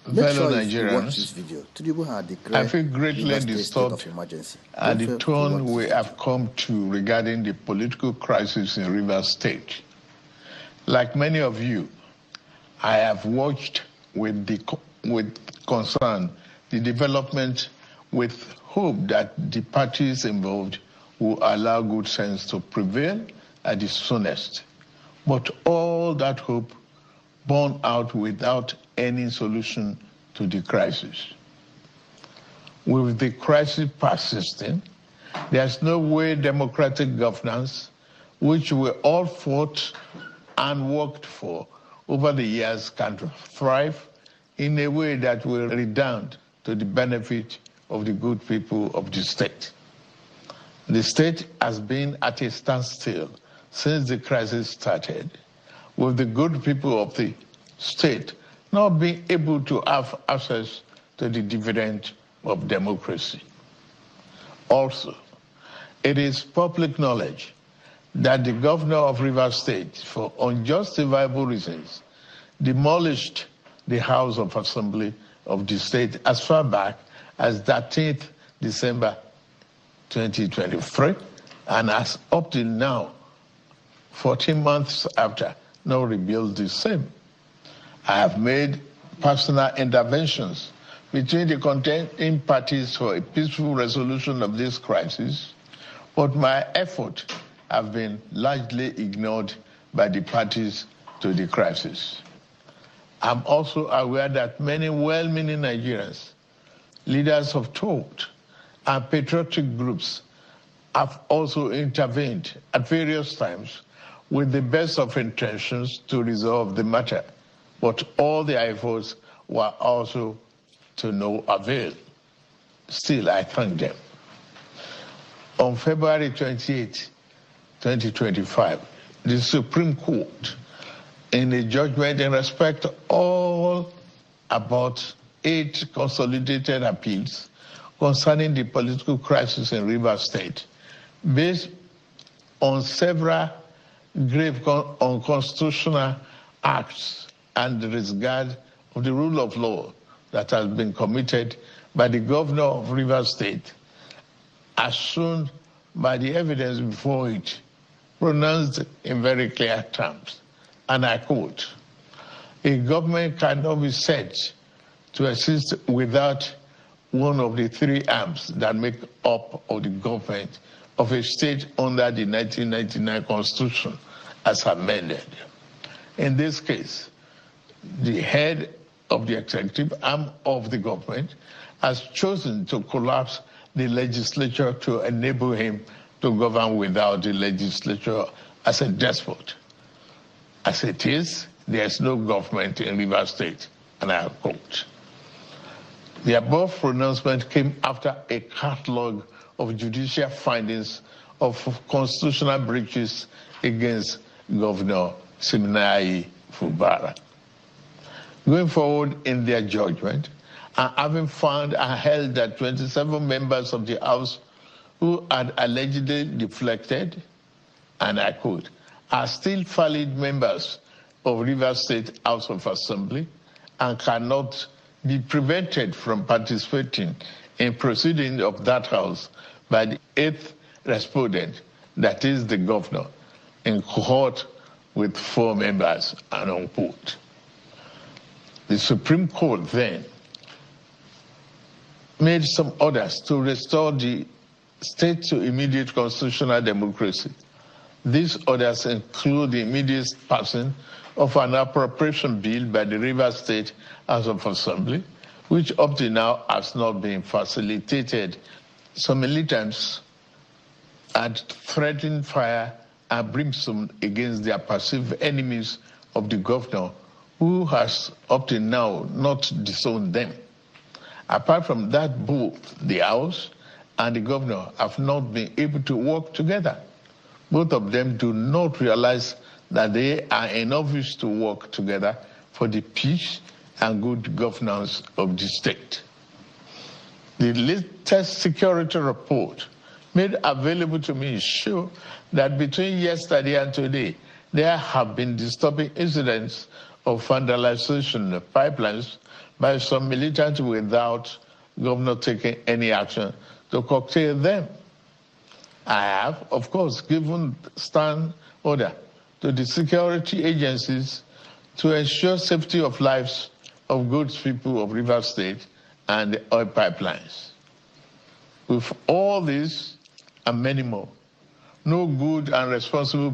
fellow Nigerians, I feel greatly disturbed at the tone we have come to regarding the political crisis in Rivers State. Like many of you, I have watched with concern the development, with hope that the parties involved will allow good sense to prevail at the soonest. But all that hope borne out without any solution to the crisis. With the crisis persisting, there's no way democratic governance, which we all fought and worked for over the years, can thrive in a way that will redound to the benefit of the good people of the state. The state has been at a standstill since the crisis started, with the good people of the state not being able to have access to the dividend of democracy. Also, it is public knowledge that the governor of Rivers State, for unjustifiable reasons, demolished the House of Assembly of the state as far back as 13th December 2023, and as up till now, 14 months after, now rebuild the same. I have made personal interventions between the contending parties for a peaceful resolution of this crisis, but my efforts have been largely ignored by the parties to the crisis. I'm also aware that many well-meaning Nigerians, leaders of thought, and patriotic groups have also intervened at various times with the best of intentions to resolve the matter, but all their efforts were also to no avail. Still, I thank them. On February 28, 2025, the Supreme Court, in a judgment in respect to all about 8 consolidated appeals concerning the political crisis in Rivers State, based on several grave unconstitutional acts and the disregard of the rule of law that has been committed by the governor of Rivers State, as shown by the evidence before it, pronounced in very clear terms. And I quote, "A government cannot be said to exist without one of the 3 arms that make up of the government of a state under the 1999 Constitution as amended. In this case, the head of the executive arm of the government has chosen to collapse the legislature to enable him to govern without the legislature as a despot. As it is, there is no government in Rivers State," and I quote. The above pronouncement came after a catalog of judicial findings of constitutional breaches against Governor Siminalayi Fubara. Going forward in their judgment, and having found and held that 27 members of the House who had allegedly deflected, and I quote, "are still valid members of Rivers State House of Assembly and cannot be prevented from participating in proceedings of that House by the 8th respondent, that is the governor, in cohort with 4 members," and unquote. The Supreme Court then made some orders to restore the state to immediate constitutional democracy. These orders include the immediate passing of an appropriation bill by the Rivers State House of Assembly, which up to now has not been facilitated. Some militants had threatened fire and brimstone against their perceived enemies of the governor, who has up to now not disowned them. Apart from that, both the House and the governor have not been able to work together. Both of them do not realize that they are in office to work together for the peace and good governance of the state. The latest security report made available to me show that between yesterday and today, there have been disturbing incidents of vandalization of pipelines by some militants without governor taking any action to curtail them. I have, of course, given stand order to the security agencies to ensure safety of lives of goods people of Rivers State and the oil pipelines. With all this and many more, no good and responsible